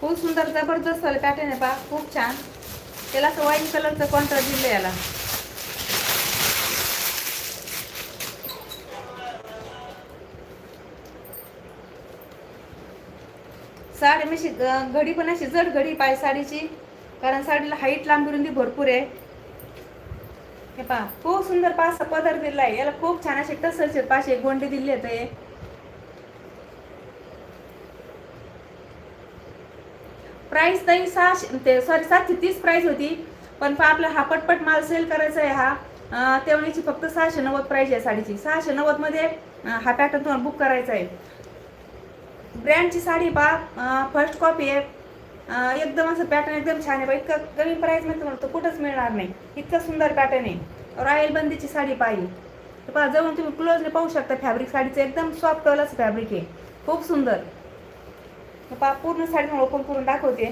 खूप सुंदर जबरदस्त पॅटर्न आहे पहा, खूप छान. त्याला असं वाईन कलरचं कॉन्ट्रास्ट दिलं याला. साडी मी घडी पण अशी जड घडी पाय साडीची, कारण साडीला हाईट लांबी रुंदी भरपूर आहे. हे पहा खूप सुंदर पाच पदर दिला आहे याला. खूप छान असे टसरचे पाचशे गोंडे दिले आहेत. प्राइस ताई 730 प्राइस होती, पण आपला हा पटपट माल सेल करायचा आहे. हा तेवढीची फक्त 690 प्राइस आहे साडीची. 690 मध्ये हा पॅटर्न तुम्हाला बुक करायचा आहे. ब्रँडची साडी पहा, फर्स्ट कॉपी आहे. एकदम असं पॅटर्न एकदम छान आहे. इतकं कमी प्राइस मध्ये तुम्हाला तो कुठंच मिळणार नाही. इतकं सुंदर पॅटर्न आहे. रॉयल बंदीची साडी पाहिजे पहा, जवळ तुम्ही क्लोजने पाहू शकता. फॅब्रिक साडीचं एकदम सॉफ्ट वाला फॅब्रिक आहे, खूप सुंदर. पहा पूर्ण साडी ओपन करून दाखवते.